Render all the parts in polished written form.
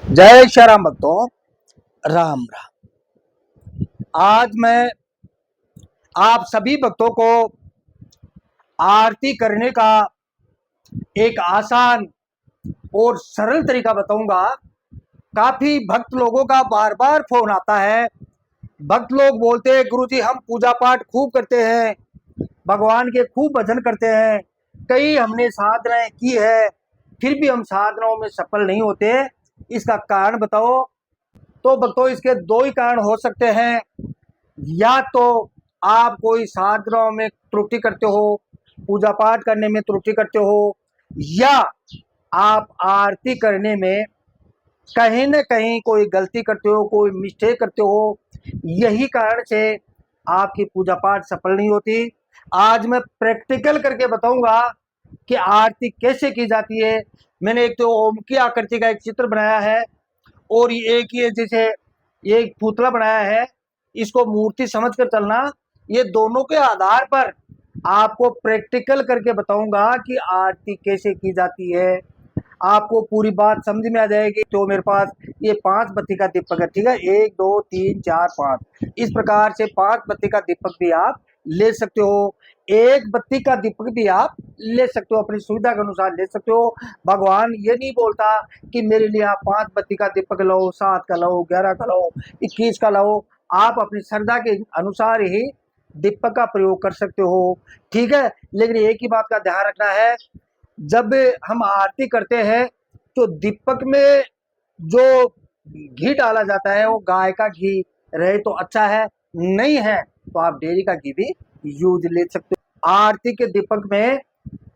जय श्री राम भक्तों, राम राम। आज मैं आप सभी भक्तों को आरती करने का एक आसान और सरल तरीका बताऊंगा। काफी भक्त लोगों का बार बार फोन आता है। भक्त लोग बोलते हैं गुरुजी हम पूजा पाठ खूब करते हैं, भगवान के खूब भजन करते हैं, कई हमने साधनाएं की है, फिर भी हम साधनाओं में सफल नहीं होते। इसका कारण बताओ। तो भक्तों इसके दो ही कारण हो सकते हैं। या तो आप कोई साधनाओं में त्रुटि करते हो, पूजा पाठ करने में त्रुटि करते हो, या आप आरती करने में कहीं न कहीं कोई गलती करते हो, कोई मिस्टेक करते हो। यही कारण से आपकी पूजा पाठ सफल नहीं होती। आज मैं प्रैक्टिकल करके बताऊंगा कि आरती कैसे की जाती है। मैंने एक तो ओम की आकृति का एक चित्र बनाया है, और ये एक ये जैसे ये एक पुतला बनाया है। इसको मूर्ति समझ कर चलना। ये दोनों के आधार पर आपको प्रैक्टिकल करके बताऊंगा कि आरती कैसे की जाती है। आपको पूरी बात समझ में आ जाएगी। तो मेरे पास ये 5 बत्ती का दीपक है, ठीक है। 1 2 3 4 5 इस प्रकार से 5 बत्ती का दीपक भी आप ले सकते हो। एक बत्ती का दीपक भी आप ले सकते हो, अपनी सुविधा के अनुसार ले सकते हो। भगवान ये नहीं बोलता कि मेरे लिए आप 5 बत्ती का दीपक लो, 7 का लो, 11 का लो, 21 का लो। आप अपनी श्रद्धा के अनुसार ही दीपक का प्रयोग कर सकते हो, ठीक है। लेकिन एक ही बात का ध्यान रखना है, जब हम आरती करते हैं तो दीपक में जो घी डाला जाता है वो गाय का घी रहे तो अच्छा है, नहीं है तो आप डेयरी का घी भी यूज ले सकते हो। आरती के दीपक में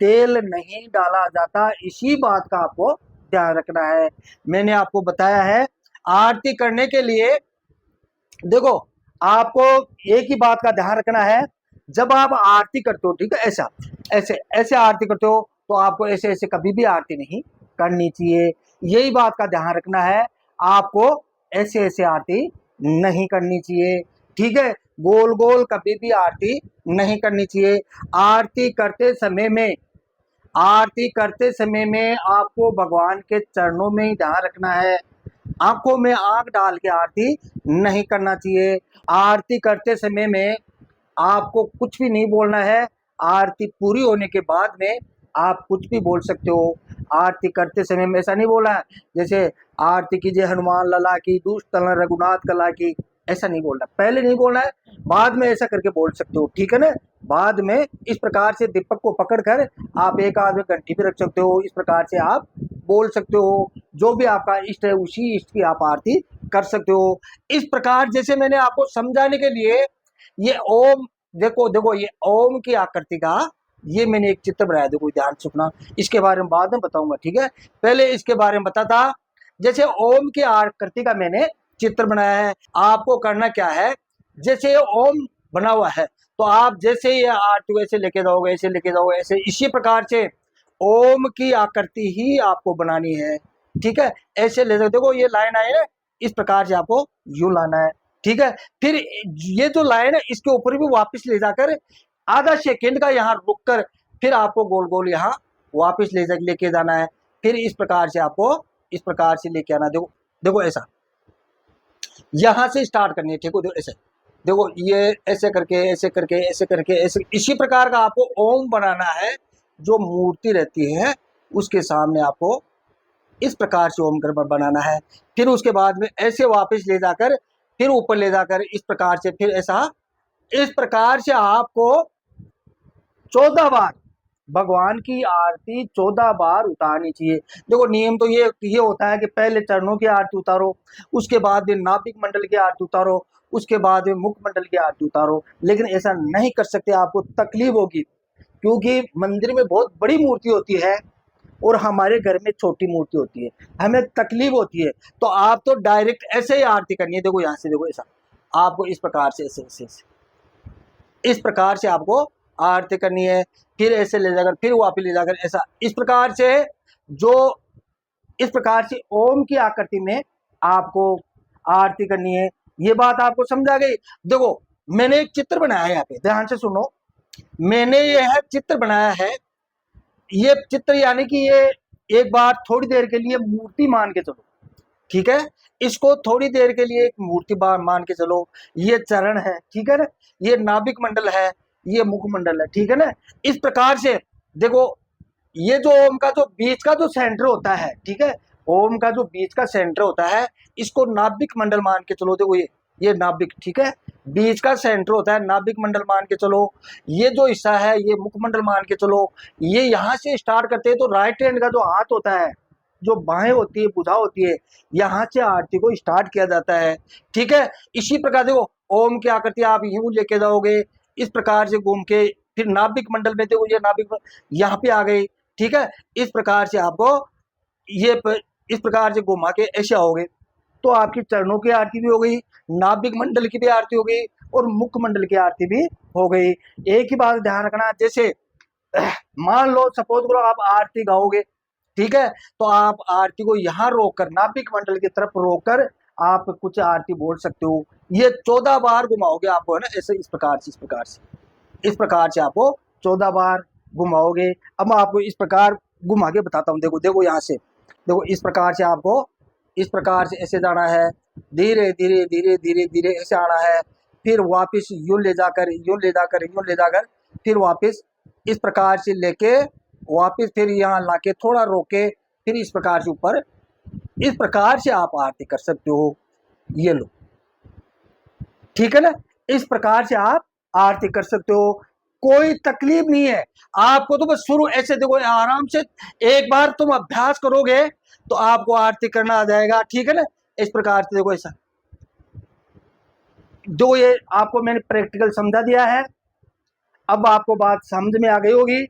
तेल नहीं डाला जाता, इसी बात का आपको ध्यान रखना है। मैंने आपको बताया है आरती करने के लिए। देखो, आपको एक ही बात का ध्यान रखना है। जब आप आरती करते हो, ठीक है, ऐसा ऐसे ऐसे आरती करते हो तो आपको ऐसे ऐसे कभी भी आरती नहीं करनी चाहिए। यही बात का ध्यान रखना है। आपको ऐसे ऐसे आरती नहीं करनी चाहिए, ठीक है। गोल गोल कभी भी आरती नहीं करनी चाहिए। आरती करते समय में आरती करते समय में आपको भगवान के चरणों में ही ध्यान रखना है। आंखों में आंख डाल के आरती नहीं करना चाहिए। आरती करते समय में आपको कुछ भी नहीं बोलना है। आरती पूरी होने के बाद में आप कुछ भी बोल सकते हो। आरती करते समय में ऐसा नहीं बोला है जैसे आरती कीजिए हनुमान लला की, दुष्ट तलन रघुनाथ कला की, ऐसा नहीं बोलना। पहले नहीं बोलना है, बाद में ऐसा करके बोल सकते हो, ठीक है ना। बाद में इस प्रकार से दीपक को पकड़कर आप एक आध में घंटी भी रख सकते हो। इस प्रकार से आप बोल सकते हो। जो भी आपका इष्ट है उसी इष्ट की आप आरती कर सकते हो। इस प्रकार जैसे मैंने आपको समझाने के लिए ये ओम, देखो देखो ये ओम की आकृति का ये मैंने एक चित्र बनाया। देखो ध्यान से सुनना, इसके बारे में बाद में बताऊंगा, ठीक है। पहले इसके बारे में बताता। जैसे ओम की आकृति का मैंने चित्र बनाया है। आपको करना क्या है, जैसे ओम बना हुआ है तो आप जैसे ये आर्ट वैसे लेके जाओगे, ऐसे लेके जाओगे, ऐसे इसी प्रकार से ओम की आकृति ही आपको बनानी है, ठीक है। ऐसे ले जाओ, देखो ये लाइन आई है, इस प्रकार से आपको यू लाना है, ठीक है। फिर ये जो लाइन है इसके ऊपर भी वापस ले जाकर आधा सेकेंड का यहाँ रुक कर फिर आपको गोल गोल यहाँ वापस लेके जाना है। फिर इस प्रकार से आपको इस प्रकार से लेके आना। देखो देखो ऐसा यहाँ से स्टार्ट करनी है, ठीक है। देखो ऐसे, देखो ये ऐसे करके ऐसे करके ऐसे करके ऐसे, इसी प्रकार का आपको ओम बनाना है। जो मूर्ति रहती है उसके सामने आपको इस प्रकार से ओम कर बनाना है। फिर उसके बाद में ऐसे वापस ले जाकर फिर ऊपर ले जाकर इस प्रकार से फिर ऐसा, इस प्रकार से आपको 14 बार भगवान की आरती 14 बार उतारनी चाहिए। देखो नियम तो ये होता है कि पहले चरणों की आरती उतारो, उसके बाद में नाभिक मंडल की आरती उतारो, उसके बाद में मुख मंडल की आरती उतारो। लेकिन ऐसा नहीं कर सकते, आपको तकलीफ होगी, क्योंकि मंदिर में बहुत बड़ी मूर्ति होती है और हमारे घर में छोटी मूर्ति होती है, हमें तकलीफ होती है। तो आप तो डायरेक्ट ऐसे ही आरती करनी है। देखो यहाँ से, देखो ऐसा आपको इस प्रकार से ऐसे ऐसे इस प्रकार से आपको आरती करनी है। फिर ऐसे ले जाकर फिर वापस ले जाकर ऐसा, इस प्रकार से जो इस प्रकार से ओम की आकृति में आपको आरती करनी है। ये बात आपको समझा गई। देखो मैंने एक चित्र बनाया है, यहाँ पे ध्यान से सुनो। मैंने यह चित्र बनाया है। ये चित्र यानी कि ये एक बार थोड़ी देर के लिए मूर्ति मान के चलो, ठीक है। इसको थोड़ी देर के लिए एक मूर्ति मान के चलो, ये चरण है, ठीक है ना, ये नाभिक मंडल है, ये मुखमंडल है, ठीक है ना। इस प्रकार से देखो, ये जो ओम का जो बीच का जो सेंटर होता है, ठीक है, ओम का जो बीच का सेंटर होता है, इसको नाभिक मंडल मान के चलो। देखो ये नाभिक, ठीक है, बीच का सेंटर होता है, नाभिक मंडल मान के चलो। ये जो हिस्सा है ये मुखमंडल मान के चलो। ये यहाँ से स्टार्ट करते हैं तो राइट हैंड का जो हाथ होता है, जो बाहें होती है, भुजा होती है, यहाँ से आरती को स्टार्ट किया जाता है, ठीक है। इसी प्रकार देखो ओम क्या करती है, आप यूं लेके जाओगे इस प्रकार से घूम के, फिर नाभिक मंडल में देखो, ये नाभिक यहाँ पे आ गई, ठीक है। इस प्रकार से आपको ये इस प्रकार से घुमा के ऐसे आओगे तो आपकी चरणों की आरती भी हो गई, नाभिक मंडल की भी आरती हो गई, और मुख मंडल की आरती भी हो गई। एक ही बात ध्यान रखना, जैसे मान लो सपोज करो आप आरती गाओगे, ठीक है, तो आप आरती को यहाँ रोक कर, नाभिक मंडल की तरफ रोक कर आप कुछ आरती बोल सकते हो। ये 14 बार घुमाओगे आपको, है ना, ऐसे इस प्रकार से, इस प्रकार से आपको 14 बार घुमाओगे। अब मैं आपको इस प्रकार घुमा के बताता हूँ। देखो देखो यहाँ से देखो, इस प्रकार से आपको, इस प्रकार से ऐसे जाना है, धीरे धीरे धीरे धीरे धीरे ऐसे आना है, फिर वापस यूं ले जाकर, यूं ले जाकर, यूं ले जाकर, फिर वापस इस प्रकार से लेके वापस फिर यहाँ लाके थोड़ा रोके, फिर इस प्रकार से ऊपर, इस प्रकार से आप आरती कर सकते हो। ये लो, ठीक है ना, इस प्रकार से आप आरती कर सकते हो, कोई तकलीफ नहीं है आपको। तो बस शुरू ऐसे देखो, आराम से एक बार तुम अभ्यास करोगे तो आपको आरती करना आ जाएगा, ठीक है ना। इस प्रकार से देखो, ऐसा जो ये आपको मैंने प्रैक्टिकल समझा दिया है, अब आपको बात समझ में आ गई होगी।